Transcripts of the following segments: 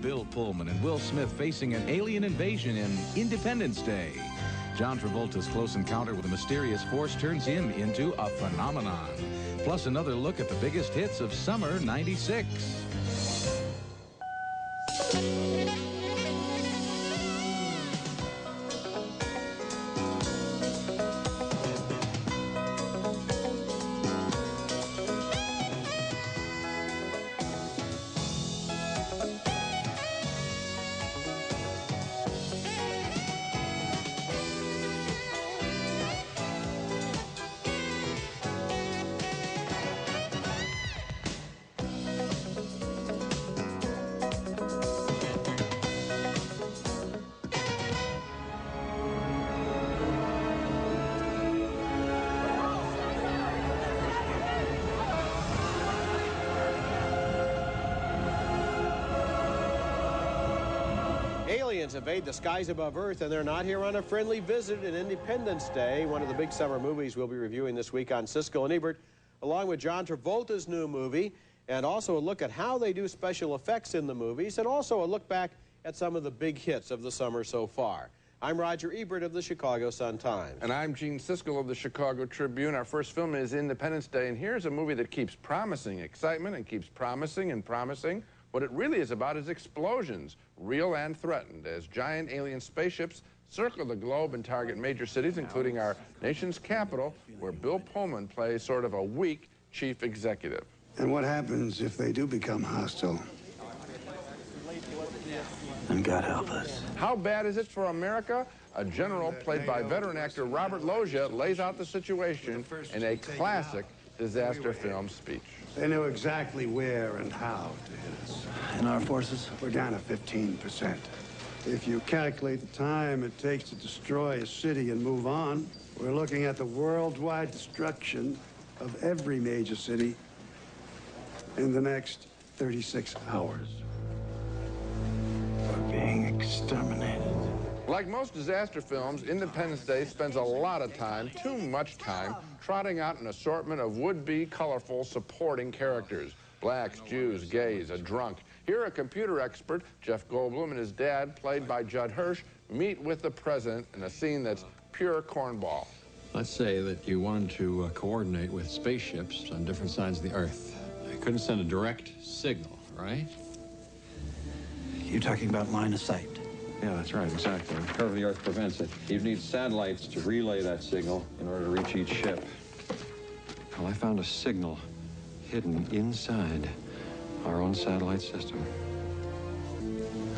Bill Pullman and Will Smith facing an alien invasion in Independence Day. John Travolta's close encounter with a mysterious force turns him into a phenomenon. Plus another look at the biggest hits of summer '96. Aliens invade the skies above Earth, and they're not here on a friendly visit in Independence Day, one of the big summer movies we'll be reviewing this week on Siskel and Ebert, along with John Travolta's new movie, and also a look at how they do special effects in the movies, and also a look back at some of the big hits of the summer so far. I'm Roger Ebert of the Chicago Sun-Times. And I'm Gene Siskel of the Chicago Tribune. Our first film is Independence Day, and here's a movie that keeps promising excitement and keeps promising and promising. What it really is about is explosions, real and threatened, as giant alien spaceships circle the globe and target major cities, including our nation's capital, where Bill Pullman plays sort of a weak chief executive. And what happens if they do become hostile? And God help us. How bad is it for America? A general played by veteran actor Robert Loggia lays out the situation in a classic disaster film speech. They knew exactly where and how to hit us. And our forces? We're down to 15%. If you calculate the time it takes to destroy a city and move on, we're looking at the worldwide destruction of every major city in the next 36 hours. We're being exterminated. Like most disaster films, Independence Day spends a lot of time, too much time, trotting out an assortment of would-be colorful supporting characters. Blacks, Jews, gays, a drunk. Here, a computer expert, Jeff Goldblum, and his dad, played by Judd Hirsch, meet with the president in a scene that's pure cornball. Let's say that you wanted to coordinate with spaceships on different sides of the Earth. You couldn't send a direct signal, right? You're talking about line of sight. Yeah, that's right, exactly. The curve of the Earth prevents it. You'd need satellites to relay that signal in order to reach each ship. Well, I found a signal hidden inside our own satellite system.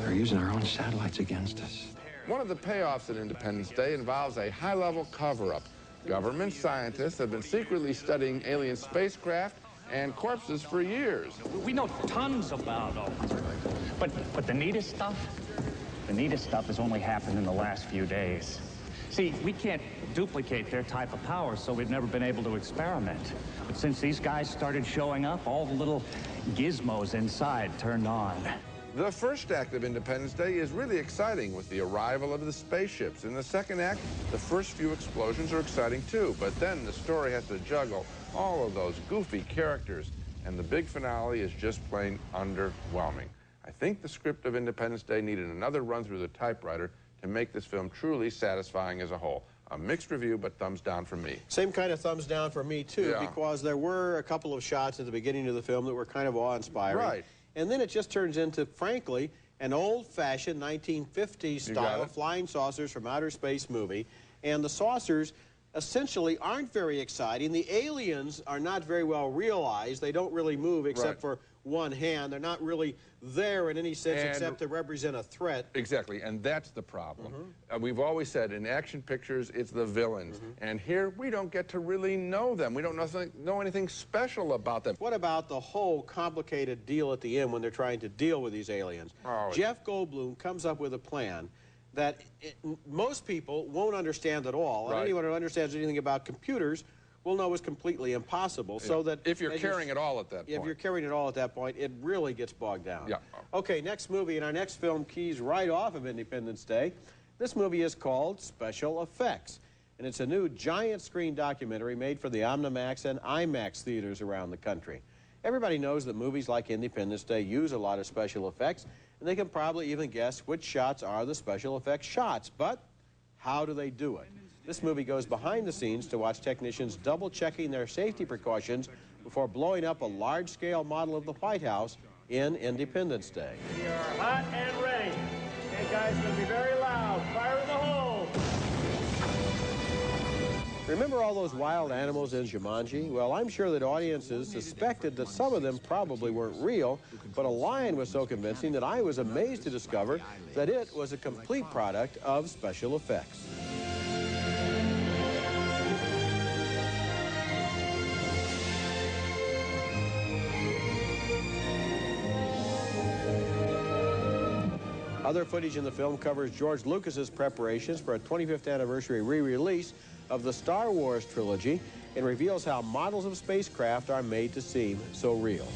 They're using our own satellites against us. One of the payoffs in Independence Day involves a high-level cover-up. Government scientists have been secretly studying alien spacecraft and corpses for years. We know tons about them. But the neatest stuff? The neatest stuff has only happened in the last few days. See, we can't duplicate their type of power, so we've never been able to experiment. But since these guys started showing up, all the little gizmos inside turned on. The first act of Independence Day is really exciting with the arrival of the spaceships. In the second act, the first few explosions are exciting too, but then the story has to juggle all of those goofy characters, and the big finale is just plain underwhelming. I think the script of Independence Day needed another run through the typewriter to make this film truly satisfying as a whole. A mixed review, but thumbs down from me. Same kind of thumbs down for me, too, because there were a couple of shots at the beginning of the film that were kind of awe-inspiring. Right. And then it just turns into, frankly, an old-fashioned 1950s style flying saucers from outer space movie. And the saucers essentially aren't very exciting. The aliens are not very well realized. They don't really move except for one hand. They're not really there in any sense except to represent a threat. Exactly, and that's the problem. We've always said in action pictures, it's the villains. And here, we don't get to really know them. We don't know anything special about them. What about the whole complicated deal at the end when they're trying to deal with these aliens? Jeff Goldblum comes up with a plan that most people won't understand at all. And anyone who understands anything about computers will know is completely impossible. So that if you're carrying it all at that point. If you're carrying it all at that point, it really gets bogged down. Okay, next movie, and our next film keys right off of Independence Day. This movie is called Special Effects, and it's a new giant screen documentary made for the Omnimax and IMAX theaters around the country. Everybody knows that movies like Independence Day use a lot of special effects, and they can probably even guess which shots are the special effects shots. But how do they do it? This movie goes behind the scenes to watch technicians double-checking their safety precautions before blowing up a large-scale model of the White House in Independence Day. We are hot and ready. Okay, guys, it's going to be very loud. Fire in the hole. Remember all those wild animals in Jumanji? Well, I'm sure that audiences suspected that some of them probably weren't real, but a lion was so convincing that I was amazed to discover that it was a complete product of special effects. Other footage in the film covers George Lucas's preparations for a 25th anniversary re-release of the Star Wars trilogy and reveals how models of spacecraft are made to seem so real.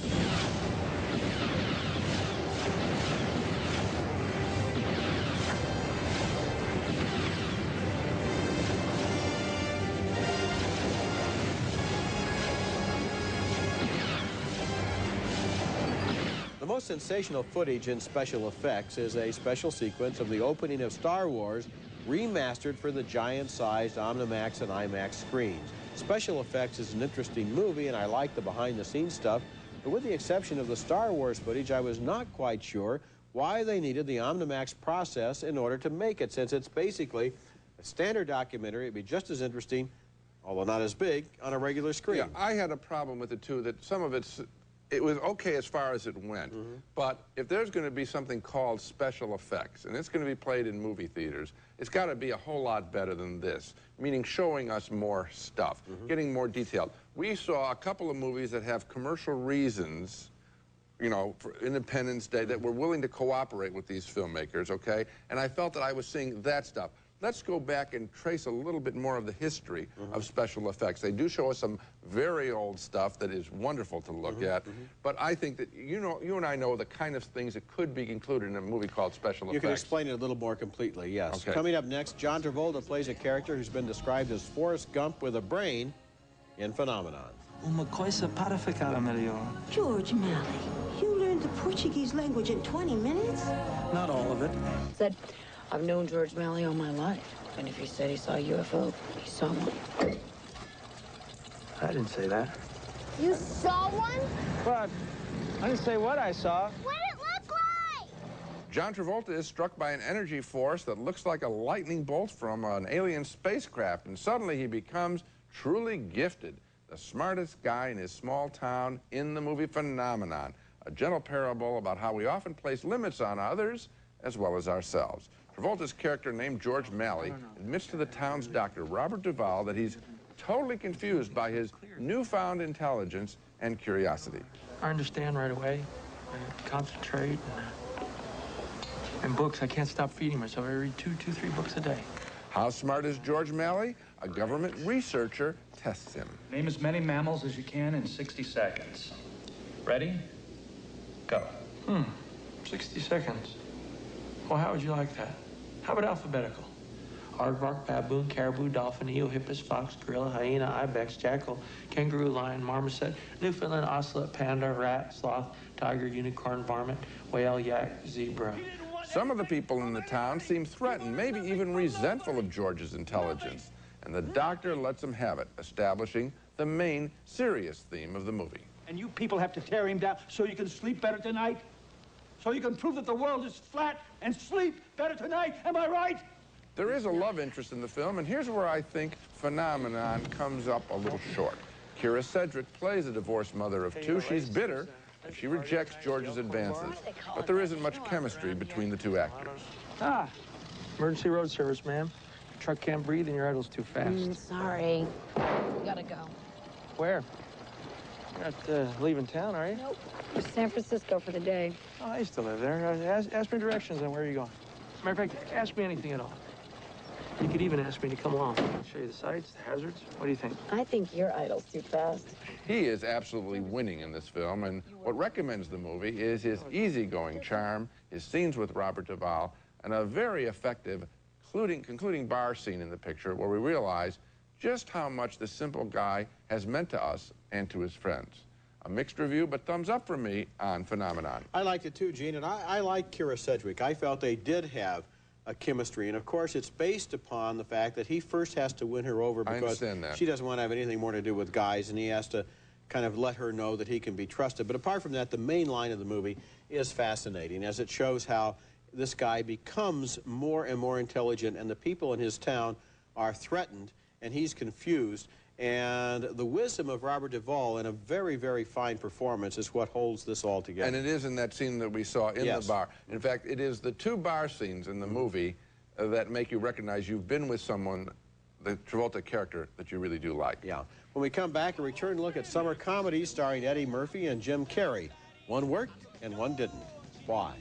The most sensational footage in special effects is a special sequence of the opening of Star Wars remastered for the giant-sized Omnimax and IMAX screens. Special effects is an interesting movie, and I like the behind-the-scenes stuff, but with the exception of the Star Wars footage, I was not quite sure why they needed the Omnimax process in order to make it, since it's basically a standard documentary. It'd be just as interesting, although not as big, on a regular screen. Yeah, I had a problem with it, too, that some of it was okay as far as it went, but if there's going to be something called special effects, and it's going to be played in movie theaters, it's got to be a whole lot better than this, meaning showing us more stuff, getting more detailed. We saw a couple of movies that have commercial reasons, you know, for Independence Day, that were willing to cooperate with these filmmakers, okay? And I felt that I was seeing that stuff. Let's go back and trace a little bit more of the history of special effects. They do show us some very old stuff that is wonderful to look at, but I think that, you and I know the kind of things that could be included in a movie called special effects. You can explain it a little more completely, yes. Okay. Coming up next, John Travolta plays a character who's been described as Forrest Gump with a brain in Phenomenon. Uma coisa para ficar melhor. George Malley, you learned the Portuguese language in 20 minutes? Not all of it. Said, I've known George Malley all my life, and if he said he saw a UFO, he saw one. I didn't say that. You saw one? But I didn't say what I saw. What did it look like? John Travolta is struck by an energy force that looks like a lightning bolt from an alien spacecraft, and suddenly he becomes truly gifted, the smartest guy in his small town in the movie Phenomenon, a gentle parable about how we often place limits on others as well as ourselves. Travolta's character, named George Malley, admits to the town's doctor, Robert Duvall, that he's totally confused by his newfound intelligence and curiosity. I understand right away. I concentrate. And books, I can't stop feeding myself. I read two, 3 books a day. How smart is George Malley? A government researcher tests him. Name as many mammals as you can in 60 seconds. Ready? Go. 60 seconds. Well, how would you like that? How about alphabetical? Aardvark, baboon, caribou, dolphin, eel, hippus, fox, gorilla, hyena, ibex, jackal, kangaroo, lion, marmoset, Newfoundland, ocelot, panda, rat, sloth, tiger, unicorn, varmint, whale, yak, zebra. Some of the people in the town seem threatened, maybe even resentful of George's intelligence, and the doctor lets him have it, establishing the main serious theme of the movie. And you people have to tear him down so you can sleep better tonight? So you can prove that the world is flat and sleep better tonight, am I right? There is a love interest in the film, and here's where I think Phenomenon comes up a little short. Kira Sedgwick plays a divorced mother of 2. She's bitter, and she rejects George's advances. But there isn't much chemistry between the two actors. Ah, emergency road service, ma'am. Your truck can't breathe and your idle's too fast. Sorry. We gotta go. Where? You're not leaving town, are you? Nope. We're San Francisco for the day. Oh, I used to live there. Ask me directions on where you're going. Matter of fact, ask me anything at all. You could even ask me to come along. I'll show you the sights, the hazards. What do you think? I think your idle's too fast. He is absolutely winning in this film, and what recommends the movie is his easygoing charm, his scenes with Robert Duvall, and a very effective concluding bar scene in the picture where we realize just how much the simple guy has meant to us and to his friends. A mixed review, but thumbs up from me on Phenomenon. I liked it too, Gene, and I like Kira Sedgwick. I felt they did have a chemistry, and of course it's based upon the fact that he first has to win her over because she doesn't want to have anything more to do with guys, and he has to kind of let her know that he can be trusted. But apart from that, the main line of the movie is fascinating, as it shows how this guy becomes more and more intelligent, and the people in his town are threatened, and he's confused. And the wisdom of Robert Duvall in a very, very fine performance is what holds this all together. And it is in that scene that we saw in the bar. In fact, it is the two bar scenes in the movie that make you recognize you've been with someone, the Travolta character, that you really do like. Yeah. When we come back, a return look at summer comedies starring Eddie Murphy and Jim Carrey. One worked and one didn't. Why?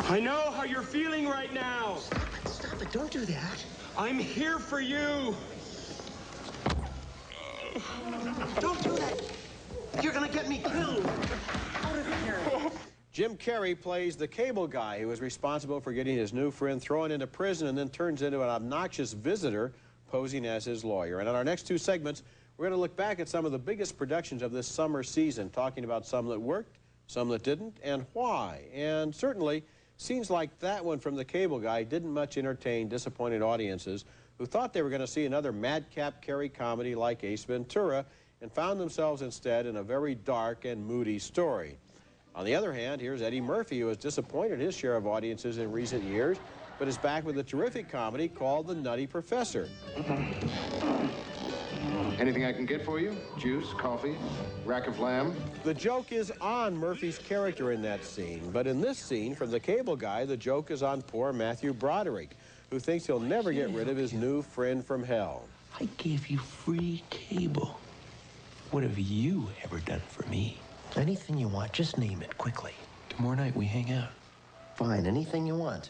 I know how you're feeling right now. Stop it. Don't do that. I'm here for you. Don't do that. You're gonna get me killed. Jim Carrey plays the cable guy who is responsible for getting his new friend thrown into prison and then turns into an obnoxious visitor posing as his lawyer. And on our next two segments, we're going to look back at some of the biggest productions of this summer season, talking about some that worked, some that didn't, and why. And certainly, scenes like that one from the cable guy didn't much entertain disappointed audiences who thought they were going to see another madcap Carrey comedy like Ace Ventura and found themselves instead in a very dark and moody story. On the other hand, here's Eddie Murphy, who has disappointed his share of audiences in recent years, but is back with a terrific comedy called The Nutty Professor. Anything I can get for you? Juice, coffee, rack of lamb? The joke is on Murphy's character in that scene, but in this scene from the cable guy, the joke is on poor Matthew Broderick, who thinks he'll never get rid of his new friend from hell. I gave you free cable. What have you ever done for me? Anything you want, just name it quickly. Tomorrow night we hang out. Fine, anything you want.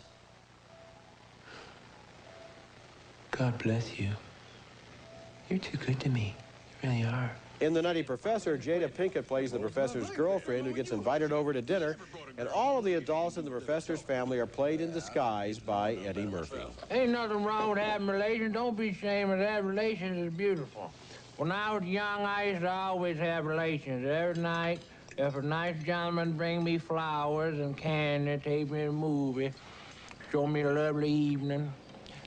God bless you. You're too good to me. You really are. In The Nutty Professor, Jada Pinkett plays the professor's girlfriend who gets invited over to dinner, and all of the adults in the professor's family are played in disguise by Eddie Murphy. Ain't nothing wrong with having relations. Don't be ashamed of that. Relations is beautiful. When I was young, I used to always have relations. Every night, if a nice gentleman bring me flowers and candy, take me to a movie, show me a lovely evening,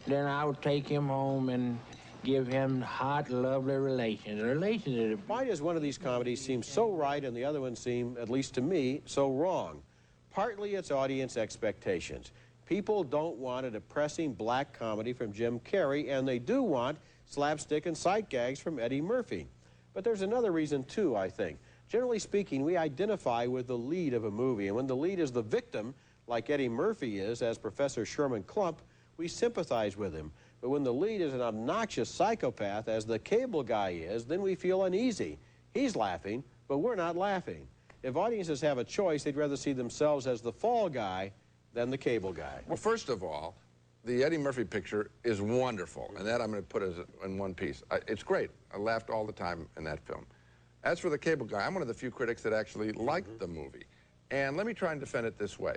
then I would take him home and give him hot, lovely relations. Relations. Why does one of these comedies seem so right and the other one seem, at least to me, so wrong? Partly it's audience expectations. People don't want a depressing black comedy from Jim Carrey, and they do want slapstick and sight gags from Eddie Murphy. But there's another reason, too, I think. Generally speaking, we identify with the lead of a movie, and when the lead is the victim, like Eddie Murphy is as Professor Sherman Klump, we sympathize with him. But when the lead is an obnoxious psychopath, as the cable guy is, then we feel uneasy. He's laughing, but we're not laughing. If audiences have a choice, they'd rather see themselves as the fall guy than the cable guy. Well, first of all, the Eddie Murphy picture is wonderful, and that I'm going to put as in one piece. It's great. I laughed all the time in that film. As for the cable guy, I'm one of the few critics that actually liked the movie. And let me try and defend it this way.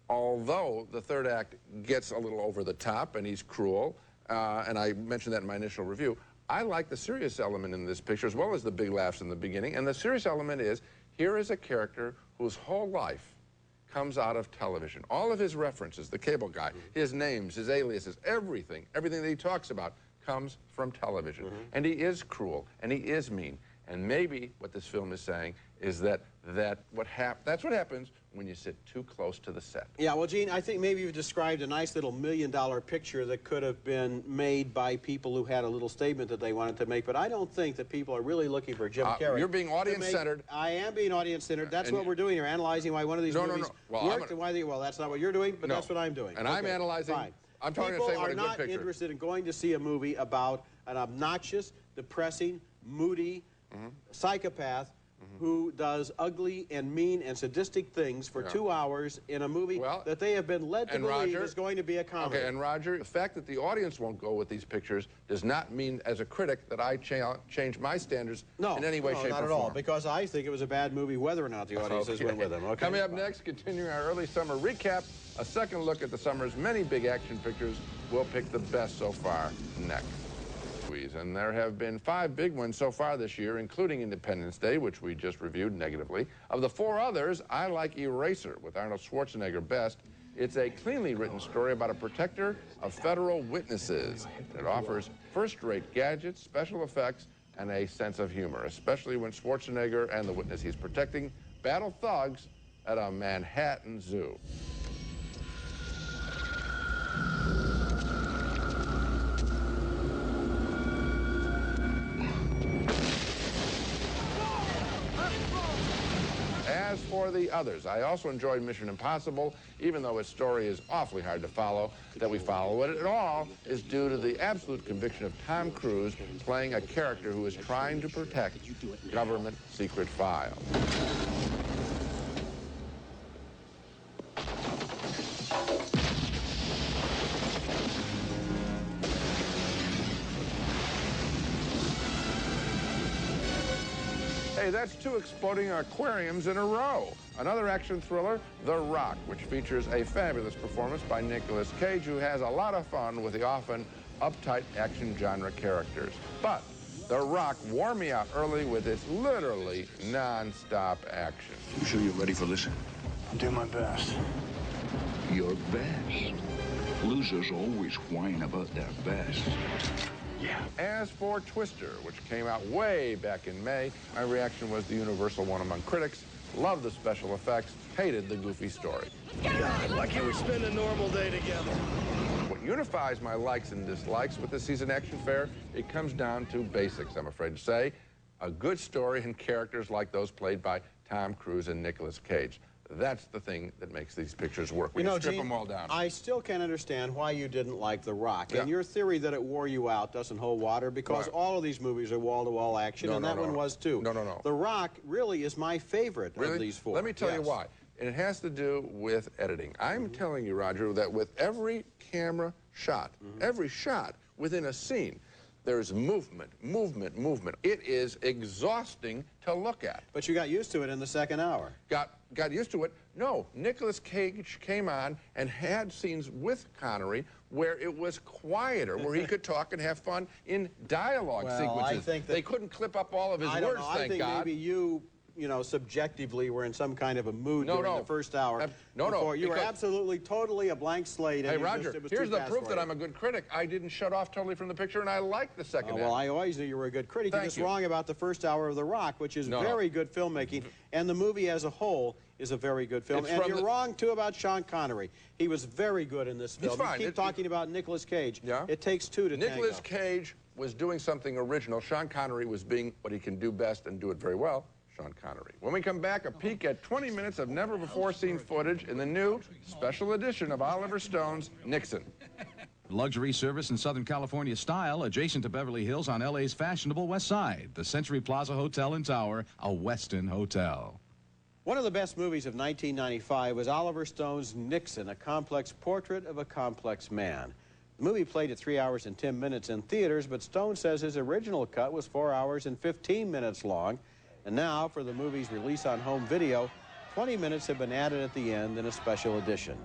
Although the third act gets a little over the top and he's cruel, and I mentioned that in my initial review, I like the serious element in this picture as well as the big laughs in the beginning. And the serious element is, here is a character whose whole life comes out of television. All of his references, the cable guy, his names, his aliases, everything that he talks about comes from television. And he is cruel, and he is mean. And maybe what this film is saying is that's what happens when you sit too close to the set. Yeah, well, Gene, I think maybe you've described a nice little $1 million picture that could have been made by people who had a little statement that they wanted to make, but I don't think that people are really looking for Jim Carrey. You're being audience-centered. I am being audience-centered. That's what we're doing here, analyzing why one of these movies worked and why well, that's not what you're doing, but that's what I'm doing. And I'm analyzing. Fine. I'm trying to say what a good picture. People are not interested in going to see a movie about an obnoxious, depressing, moody, psychopath who does ugly and mean and sadistic things for 2 hours in a movie that they have been led to believe is going to be a comedy. Okay, and Roger, the fact that the audience won't go with these pictures does not mean, as a critic, that I change my standards in any way, shape, or form. No, not at all, because I think it was a bad movie whether or not the audiences went with them. Okay. Coming up next, continuing our early summer recap, a second look at the summer's many big action pictures. We'll pick the best so far next. And there have been 5 big ones so far this year, including Independence Day, which we just reviewed negatively. Of the 4 others, I like Eraser with Arnold Schwarzenegger best. It's a cleanly written story about a protector of federal witnesses. It offers first-rate gadgets, special effects, and a sense of humor, especially when Schwarzenegger and the witness he's protecting battle thugs at a Manhattan zoo. As for the others, I also enjoyed Mission Impossible, even though its story is awfully hard to follow. That we follow it at all is due to the absolute conviction of Tom Cruise playing a character who is trying to protect government secret files. Hey, that's 2 exploding aquariums in a row. Another action thriller, The Rock, which features a fabulous performance by Nicolas Cage, who has a lot of fun with the often uptight action genre characters. But The Rock wore me out early with its literally non-stop action. You sure you're ready for this? I'll do my best. Your best? Losers always whine about their best. Yeah. As for Twister, which came out way back in May, my reaction was the universal one among critics. Loved the special effects, hated the goofy story. God, why can't we spend a normal day together? What unifies my likes and dislikes with this season action fair, it comes down to basics, I'm afraid to say. A good story and characters like those played by Tom Cruise and Nicolas Cage. That's the thing that makes these pictures work. We strip Gene, them all down. I still can't understand why you didn't like The Rock. Yeah. And your theory that it wore you out doesn't hold water because all of these movies are wall-to-wall action, and that one was too. No. The Rock really is my favorite of these 4. Let me tell you why. And it has to do with editing. I'm telling you, Roger, that with every camera shot, every shot within a scene, there's movement. It is exhausting to look at. But you got used to it in the second hour. Got used to it? No. Nicolas Cage came on and had scenes with Connery where it was quieter, where he could talk and have fun in dialogue sequences. I think they couldn't clip up all of his words, thank God. I think maybe you know, subjectively were in some kind of a mood during the first hour. You were absolutely, totally a blank slate. Hey, Roger, here's the proof that I'm a good critic. I didn't shut off totally from the picture, and I liked the second well, I always knew you were a good critic. You're just wrong about the first hour of The Rock, which is very good filmmaking, and the movie as a whole is a very good film. And you're wrong, too, about Sean Connery. He was very good in this film. You keep talking about Nicolas Cage. Yeah? It takes 2 to tango. Nicolas Cage was doing something original. Sean Connery was being what he can do best and do it very well. Sean Connery. When we come back, a peek at 20 minutes of never-before-seen footage in the new special edition of Oliver Stone's Nixon. Luxury service in Southern California style, adjacent to Beverly Hills on LA's fashionable West Side. The Century Plaza Hotel and Tower, a Westin hotel. One of the best movies of 1995 was Oliver Stone's Nixon, a complex portrait of a complex man. The movie played at 3 hours and 10 minutes in theaters, but Stone says his original cut was 4 hours and 15 minutes long. And now, for the movie's release on home video, 20 minutes have been added at the end in a special edition.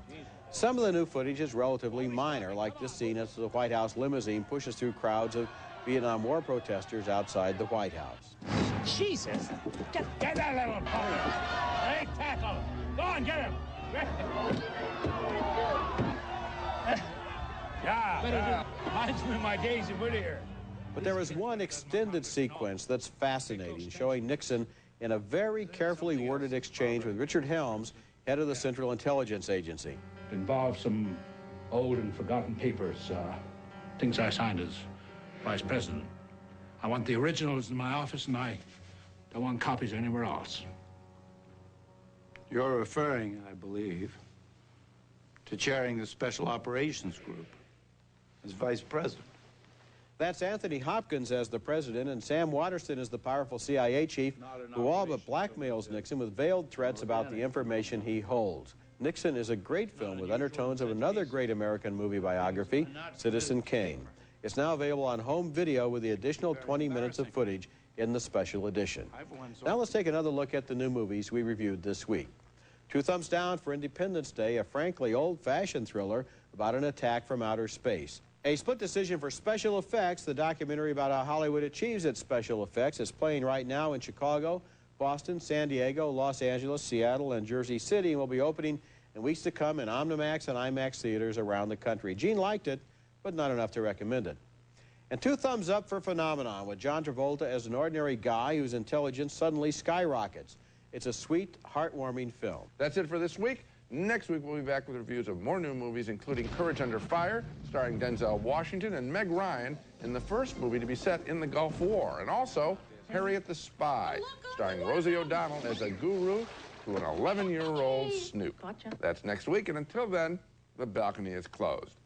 Some of the new footage is relatively minor, like this scene as the White House limousine pushes through crowds of Vietnam War protesters outside the White House. Jesus! Get that little pony! Hey, tackle! Go on, get him! Yeah, reminds me of my days in Whittier. But there is one extended sequence that's fascinating, showing Nixon in a very carefully worded exchange with Richard Helms, head of the Central Intelligence Agency. It involves some old and forgotten papers, things I signed as vice president. I want the originals in my office, and I don't want copies anywhere else. You're referring, I believe, to chairing the Special Operations Group as vice president. That's Anthony Hopkins as the president and Sam Waterston as the powerful CIA chief who all but blackmails Nixon with veiled threats about the information he holds. Nixon is a great film with undertones of another great American movie biography, Citizen Kane. It's now available on home video with the additional 20 minutes of footage in the special edition. Now let's take another look at the new movies we reviewed this week. 2 thumbs down for Independence Day, a frankly old-fashioned thriller about an attack from outer space. A split decision for special effects. The documentary about how Hollywood achieves its special effects is playing right now in Chicago, Boston, San Diego, Los Angeles, Seattle, and Jersey City, and will be opening in weeks to come in Omnimax and IMAX theaters around the country. Gene liked it, but not enough to recommend it. And 2 thumbs up for Phenomenon, with John Travolta as an ordinary guy whose intelligence suddenly skyrockets. It's a sweet, heartwarming film. That's it for this week. Next week, we'll be back with reviews of more new movies, including Courage Under Fire, starring Denzel Washington and Meg Ryan, in the first movie to be set in the Gulf War. And also, Harriet the Spy, starring Rosie O'Donnell as a guru to an 11-year-old snoop. That's next week, and until then, the balcony is closed.